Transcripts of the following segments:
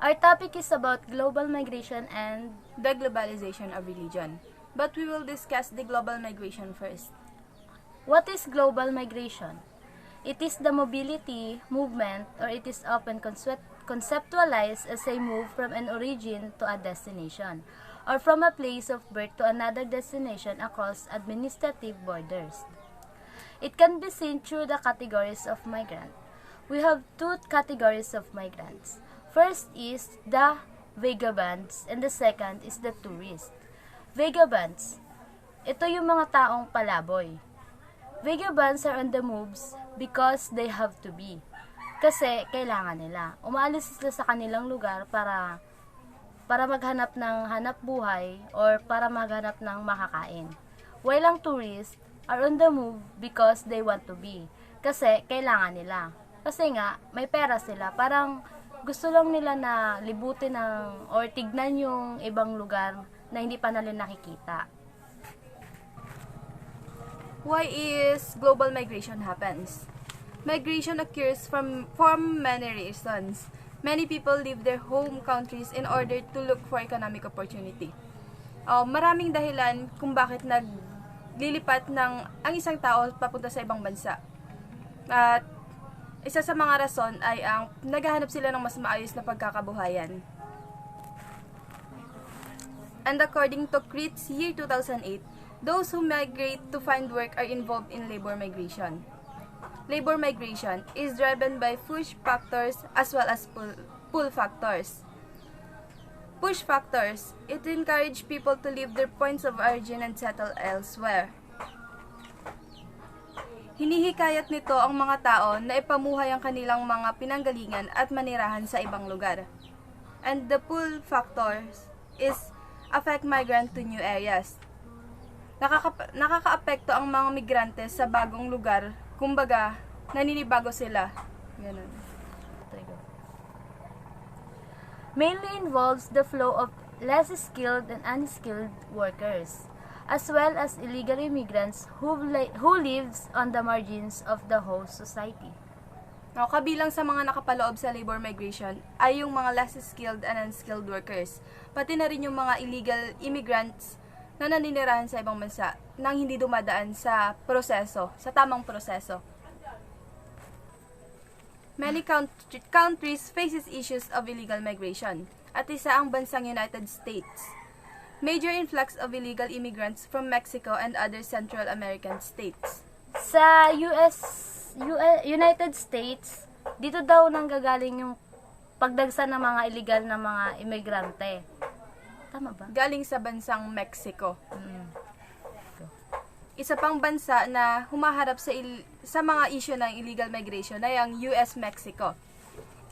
Our topic is about global migration and the globalization of religion. But we will discuss the global migration first. what is global migration? It is the mobility, movement, or it is often conceptualized as a move from an origin to a destination, or from a place of birth to another destination across administrative borders. It can be seen through the categories of migrant. We have two categories of migrants. First is the vagabonds and the second is the tourist. Vagabonds, ito yung mga taong palaboy. Vagabonds are on the moves because they have to be. Kasi kailangan nila. Umaalis sila sa kanilang lugar para maghanap ng hanap buhay or para maghanap ng makakain. While ang tourists are on the move because they want to be. Kasi kailangan nila. Kasi nga, may pera sila. Parang gusto lang nila na libutin or tignan yung ibang lugar na hindi pa nila nakikita. Why is global migration happens? Migration occurs from many reasons. Many people leave their home countries in order to look for economic opportunity. Maraming dahilan kung bakit naglilipat ang isang tao papunta sa ibang bansa. At isa sa mga rason ay ang naghahanap sila ng mas maayos na pagkakabuhayan. And according to CRIT's year 2008, those who migrate to find work are involved in labor migration. Labor migration is driven by push factors as well as pull factors. Push factors, it encourages people to leave their points of origin and settle elsewhere. Hinihikayat nito ang mga tao na ipamuhay ang kanilang mga pinanggalingan at manirahan sa ibang lugar. And the pull factors is affect migrant to new areas. Nakakaapekto ang mga migrante sa bagong lugar, kumbaga, naninibago sila. Ganun. Mainly involves the flow of less skilled and unskilled workers, as well as illegal immigrants who lives on the margins of the host society. Now, kabilang sa mga nakapaloob sa labor migration ay yung mga less skilled and unskilled workers, pati na rin yung mga illegal immigrants na naninirahan sa ibang bansa nang hindi dumadaan sa tamang proseso. Many countries faces issues of illegal migration, at isa ang bansang United States. Major influx of illegal immigrants from Mexico and other Central American states. Sa United States, dito daw nanggagaling yung pagdagsa ng mga illegal na mga imigrante. Tama ba? Galing sa bansang Mexico. Isa pang bansa na humaharap sa mga issue ng illegal migration ay ang US-Mexico.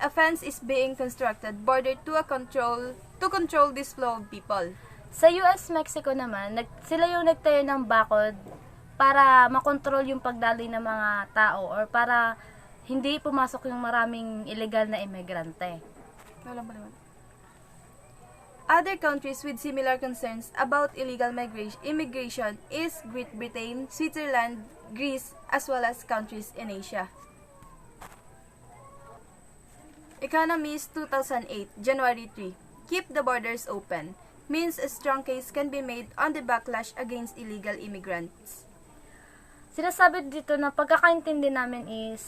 A fence is being constructed border to control this flow of people. Sa US-Mexico naman, sila yung nagtayo ng bakod para makontrol yung pagdaloy ng mga tao or para hindi pumasok yung maraming illegal na imigrante. Wala ba naman? Other countries with similar concerns about illegal immigration is Great Britain, Switzerland, Greece, as well as countries in Asia. Economist 2008, January 3. Keep the borders open means a strong case can be made on the backlash against illegal immigrants. Sinasabi dito na pagkakaintindi namin is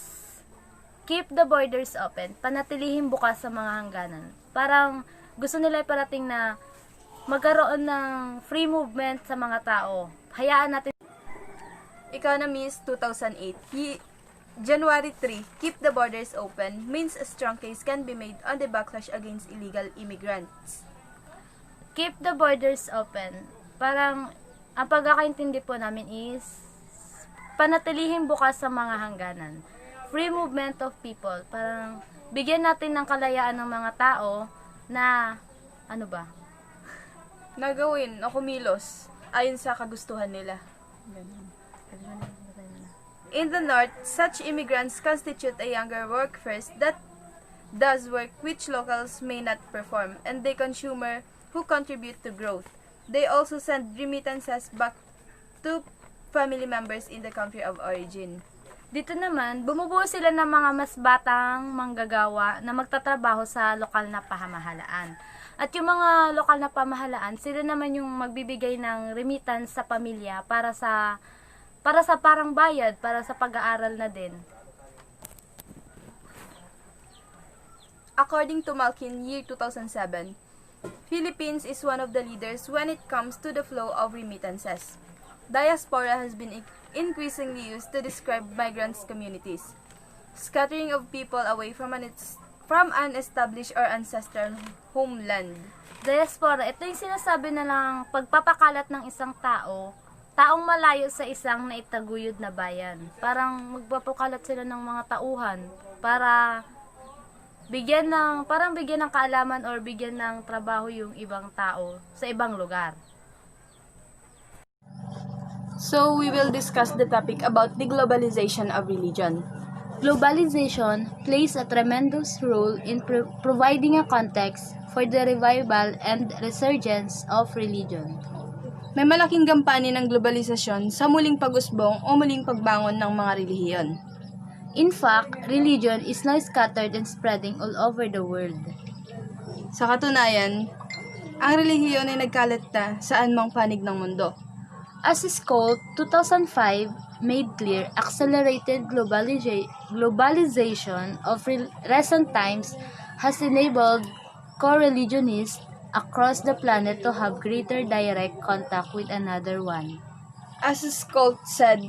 keep the borders open, panatilihin bukas sa mga hangganan. Parang gusto nila iparating na magkaroon ng free movement sa mga tao. Hayaan natin. Economist 2008, January 3, keep the borders open means a strong case can be made on the backlash against illegal immigrants. Keep the borders open. Parang ang pagkakaintindi po namin is panatilihin bukas sa mga hangganan. Free movement of people. Parang bigyan natin ng kalayaan ng mga tao na ano ba? Nagawin o kumilos ayon sa kagustuhan nila. In the north, such immigrants constitute a younger workforce that does work which locals may not perform, and they consumer who contribute to growth. They also send remittances back to family members in the country of origin. Dito naman, bumubuo sila ng mga mas batang manggagawa na magtatrabaho sa lokal na pamahalaan. At yung mga lokal na pamahalaan, sila naman yung magbibigay ng remittance sa pamilya para sa parang bayad, para sa pag-aaral na din. According to Malkin, year 2007, Philippines is one of the leaders when it comes to the flow of remittances. Diaspora has been increasingly used to describe migrants' communities, scattering of people away from an established or ancestral homeland. Diaspora, ito yung sinasabi na lang pagpapakalat ng isang taong malayo sa isang naitaguyod na bayan. Parang magpapakalat sila ng mga tauhan para bigyan ng kaalaman or bigyan ng trabaho yung ibang tao sa ibang lugar. So, we will discuss the topic about the globalization of religion. Globalization plays a tremendous role in providing a context for the revival and resurgence of religion. May malaking gampani ng globalisasyon sa muling pag-usbong o muling pagbangon ng mga relihiyon. In fact, religion is now scattered and spreading all over the world. Sa katunayan, ang relihiyon ay nagkalat na saan mang panig ng mundo. As Scott 2005 made clear, accelerated globalization of recent times has enabled co-religionists across the planet to have greater direct contact with another one. As Scott said,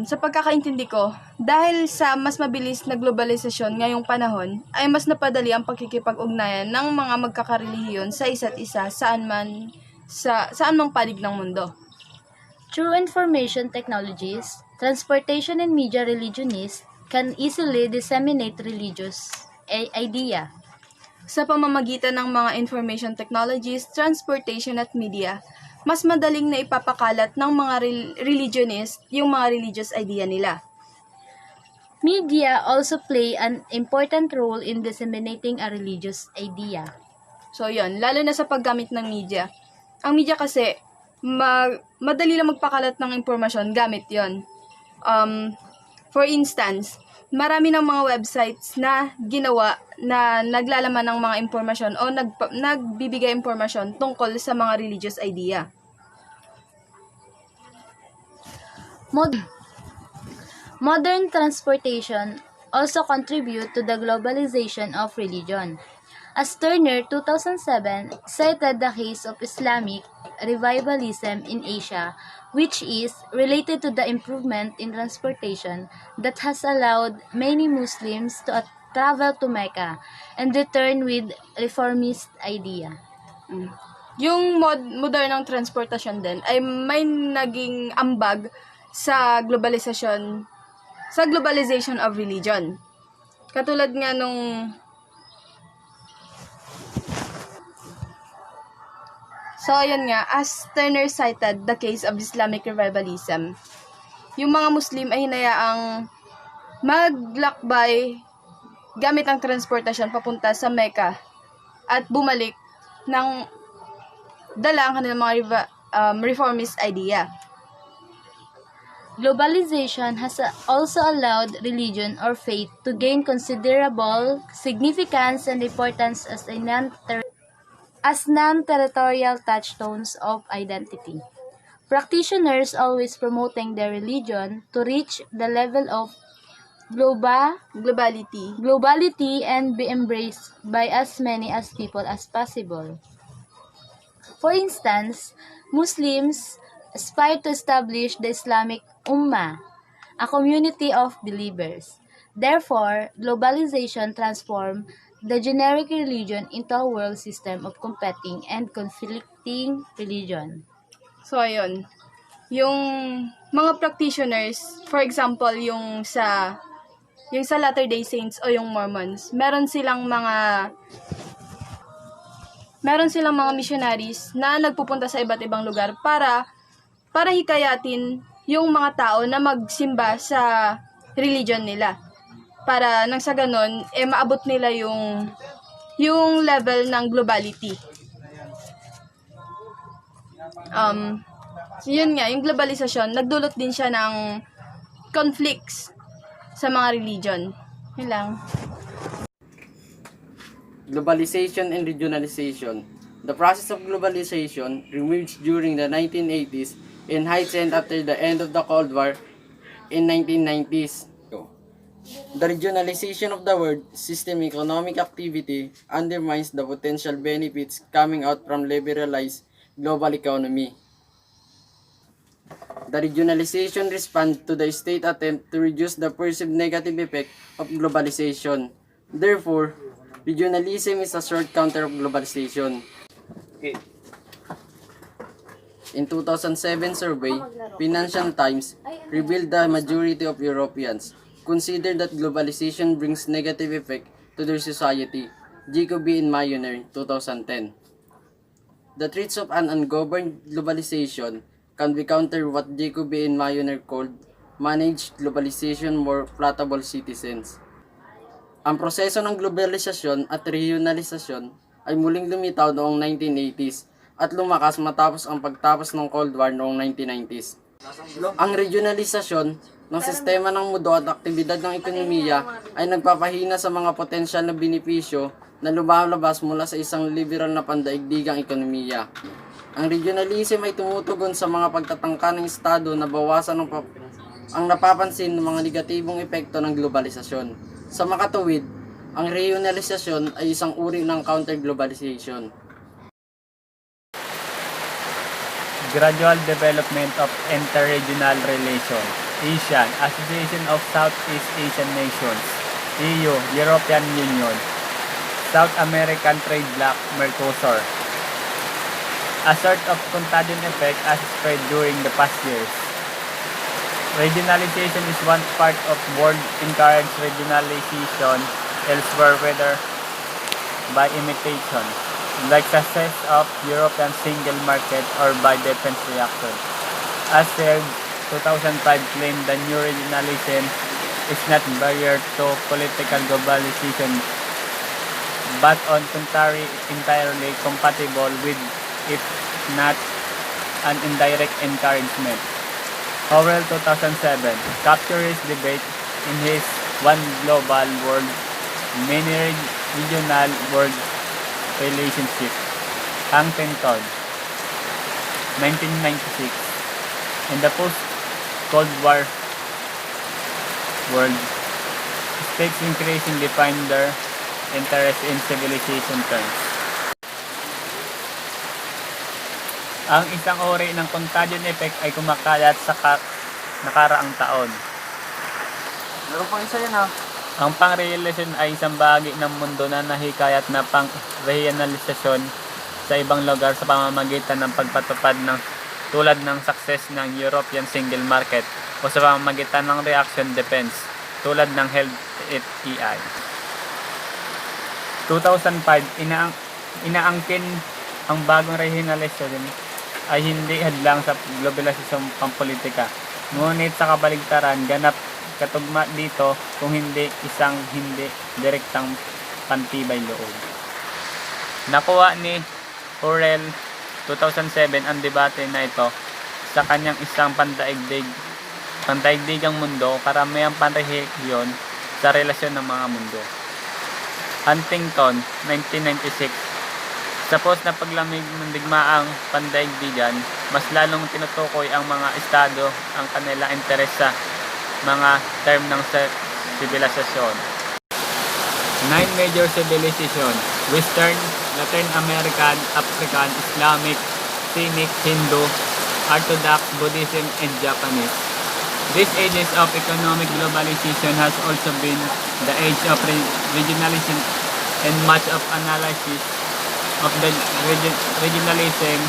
sa pagkakaintindi ko, dahil sa mas mabilis na globalisasyon ngayong panahon, ay mas napadali ang pagkikipag-ugnayan ng mga magkakarelihiyon sa isa't isa saan mang panig ng mundo. Through information technologies, transportation and media religionists can easily disseminate religious idea. Sa pamamagitan ng mga information technologies, transportation at media, mas madaling na ipapakalat ng mga religionist yung mga religious idea nila. Media also play an important role in disseminating a religious idea. So yun, lalo na sa paggamit ng media. Ang media kasi, madali lang magpakalat ng impormasyon gamit yon. For instance, marami ng mga websites na ginawa na naglalaman ng mga impormasyon o nagbibigay impormasyon tungkol sa mga religious idea. Modern transportation also contribute to the globalization of religion. As Turner 2007 cited the case of Islamic revivalism in Asia, which is related to the improvement in transportation that has allowed many Muslims to travel to Mecca and return with reformist idea. Yung modernong transportasyon din ay may naging ambag sa globalization of religion. Katulad nga nung So, ayan nga, as Turner cited the case of Islamic revivalism, yung mga Muslim ay hinayaang maglakbay gamit ang transportasyon papunta sa Mecca at bumalik ng dala ang kanilang mga reformist idea. Globalization has also allowed religion or faith to gain considerable significance and importance as non-territorial touchstones of identity. Practitioners always promoting their religion to reach the level of globality and be embraced by as many as people as possible. For instance, Muslims aspire to establish the Islamic Ummah, a community of believers. Therefore, globalization transformed the generic religion into a world system of competing and conflicting religion. So, ayun. Yung mga practitioners, for example, yung sa Latter-day Saints o yung Mormons, meron silang mga missionaries na nagpupunta sa iba't ibang lugar para hikayatin yung mga tao na magsimba sa religion nila. Para nang sa ganon, maabot nila yung level ng globality. Yun nga, yung globalisasyon, nagdulot din siya ng conflicts sa mga religion. Yun lang. Globalization and regionalization. The process of globalization emerged during the 1980s and heightened after the end of the Cold War in 1990s. The regionalization of the world system economic activity undermines the potential benefits coming out from liberalized global economy. The regionalization responds to the state attempt to reduce the perceived negative effect of globalization. Therefore, regionalism is a short counter of globalization. In 2007 survey, Financial Times revealed the majority of Europeans consider that globalization brings negative effect to their society. Jacobi and Mayner, 2010. The threats of an ungoverned globalization can be countered what Jacobi and Mayner called managed globalization more palatable citizens. Ang proseso ng globalisasyon at regionalisasyon ay muling lumitaw noong 1980s at lumakas matapos ang pagtapos ng Cold War noong 1990s. Ang regionalisasyon ng sistema ng mundo at aktibidad ng ekonomiya ay nagpapahina sa mga potensyal na benepisyo na lumalabas mula sa isang liberal na pandaigdigang ekonomiya. Ang regionalism ay tumutugon sa mga pagtatangka ng Estado na bawasan ang napapansin ng mga negatibong epekto ng globalisasyon. Sa makatuwid, ang regionalisasyon ay isang uri ng counter-globalization. Gradual development of interregional relations. ASEAN, Association of Southeast Asian Nations. EU, European Union. South American Trade Bloc, Mercosur. A sort of contagion effect as spread during the past years. Regionalization is one part of world encourage regionalization elsewhere, whether by imitation, like success of European single market or by defense reaction. As said, 2005 claimed the new regionalism is not barrier to political globalization, but on contrary, entirely compatible with, if not an indirect encouragement. Howell 2007 captured his debate in his One Global World, Many Regional World Relationship, Huntington, 1996. In the post-Cold War world, states increasingly find their interest in civilization terms. Ang isang uri ng contagion effect ay kumakalat sa nakaraang taon. Meron pang isa yan ha. Ang pang-realisasyon ay isang bahagi ng mundo na nahikayat na pang-regionalisasyon sa ibang lugar sa pamamagitan ng pagpatupad ng tulad ng success ng European Single Market o sa pamamagitan ng reaction defense tulad ng Held It EI. 2005, inaangkin ang bagong regionalisasyon ay hindi hadlang sa globalisasyong pampolitika. Ngunit sa kabaligtaran, ganap katugma dito kung hindi isang hindi direktang pantibay loob. Nakuha ni Howell 2007 ang debate na ito sa kanyang isang pandaigdigang mundo, karamihang panrehiyon sa relasyon ng mga mundo. Huntington, 1996. Sa post na paglamig ng digmaang pandaigdigan, mas lalong tinutukoy ang mga estado ang kanilang interes sa mga term ng sibilisasyon. 9 major civilization: Western, Latin American, African, Islamic, Semitic, Hindu, Orthodox, Buddhism, and Japanese. These ages of economic globalization has also been the age of regionalism, and much of analysis of the regionalism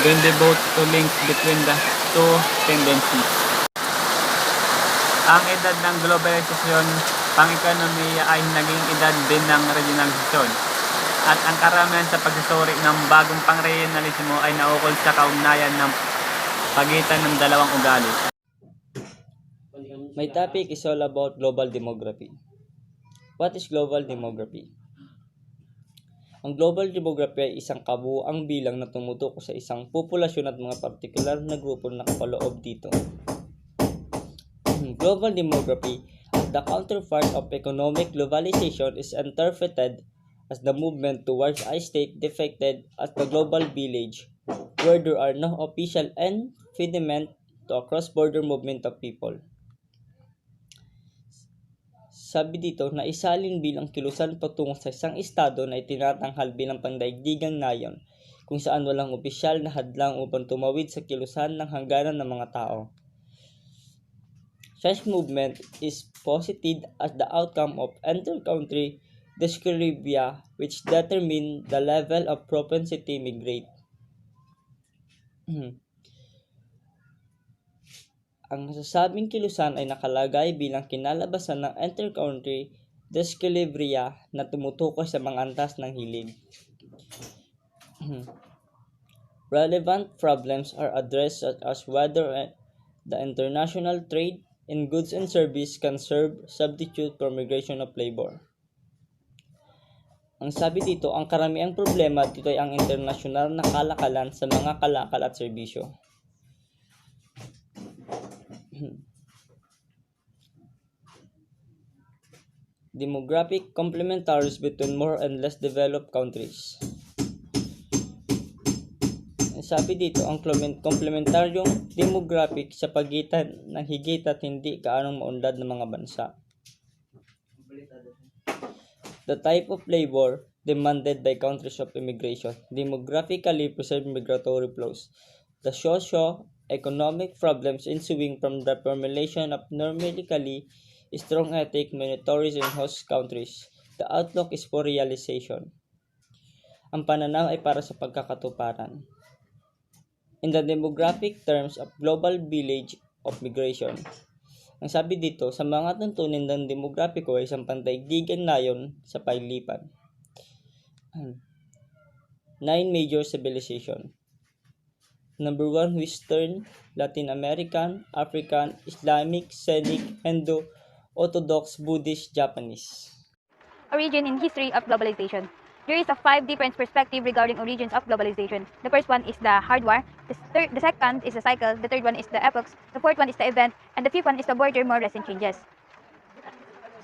been devoted to links between the two tendencies. Ang edad ng globalisasyon, pang-ekonomiya ay naging edad din ng regionalisasyon. At ang karamihan sa pagsusuri ng bagong pang-regionalismo ay naukol sa kaugnayan ng pagitan ng dalawang ugali. My topic is all about global demography. What is global demography? Ang global demography ay isang kabuuang bilang na tumutukoy sa isang populasyon at mga partikular na grupo na nakapaloob dito. Global demography, as the counterpart of economic globalization, is interpreted as the movement towards a state depicted as the global village, where there are no official impediment to a cross-border movement of people. Sabi dito na isalin bilang kilusan patungo sa isang estado na itinatanghal bilang pandaigdigang nayon, kung saan walang opisyal na hadlang upang tumawid sa kilusan ng hangganan ng mga tao. Such movement is posited as the outcome of inter-country discrevia which determine the level of propensity to migrate. Ang nasasabing kilusan ay nakalagay bilang kinalabasan ng inter-country discrevia na tumutukoy sa mga antas ng hilig. Relevant problems are addressed such as whether the international trade in goods and service can serve substitute for migration of labor. Ang sabi dito, ang karamiang problema dito ay ang internasyonal na kalakalan sa mga kalakal at serbisyo. Demographic complementaries between more and less developed countries. Sabi dito, ang komplementaryong demographic sa pagitan ng higit at hindi gaanong maunlad ng mga bansa. The type of labor demanded by countries of immigration demographically preserve migratory flows. The socio-economic problems ensuing from the formulation of numerically strong ethnic minorities in host countries. The outlook is for realization. Ang pananaw ay para sa pagkakatuparan. In the demographic terms of global village of migration, ang sabi dito, sa mga tuntunin ng demograpiko ay isang pandaigdigang nayon sa paglipan. 9 major civilization. Number 1, Western, Latin American, African, Islamic, Semitic, Hindu, Orthodox, Buddhist, Japanese. Origin and history of globalization. There is a 5 different perspectives regarding origins of globalization. The first one is the hardware, the second is the cycle, the third one is the epochs, the fourth one is the event, and the fifth one is the border more recent changes.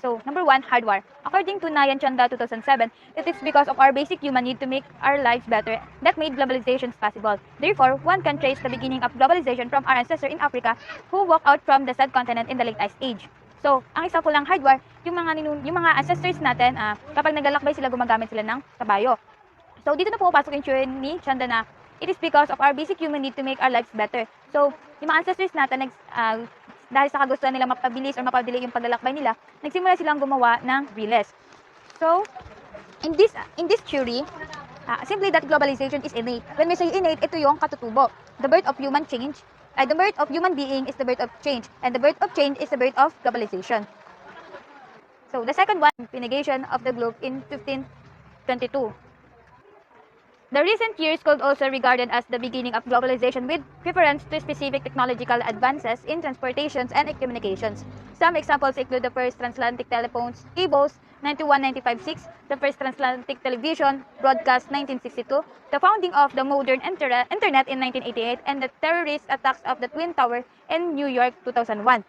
So, number 1, hardware. According to Nayan Chanda 2007, it is because of our basic human need to make our lives better that made globalization possible. Therefore, one can trace the beginning of globalization from our ancestor in Africa who walked out from the said continent in the late Ice Age. So, ang example ng hardware, yung mga ancestors natin, kapag naglalakbay sila, gumagamit sila ng kabayo. So, dito na pumapasok yung theory ni Chanda na it is because of our basic human need to make our lives better. So, yung mga ancestors natin, dahil sa kagustuhan nila mapabilis or mapadali yung paglalakbay nila, nagsimula silang gumawa ng riles. So, in this theory, simply that globalization is innate. When we say innate, ito yung katutubo. The birth of human change. The birth of human being is the birth of change, and the birth of change is the birth of globalization. So, the second one, pinagation of the globe in 1522. The recent years could also regarded as the beginning of globalization with preference to specific technological advances in transportations and communications. Some examples include the first transatlantic telephones, cables, 91-95-6, the first transatlantic television, broadcast 1962, the founding of the modern internet in 1988, and the terrorist attacks of the Twin Tower in New York 2001.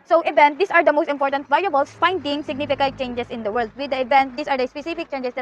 So, event, these are the most important variables finding significant changes in the world. With the event, these are the specific changes that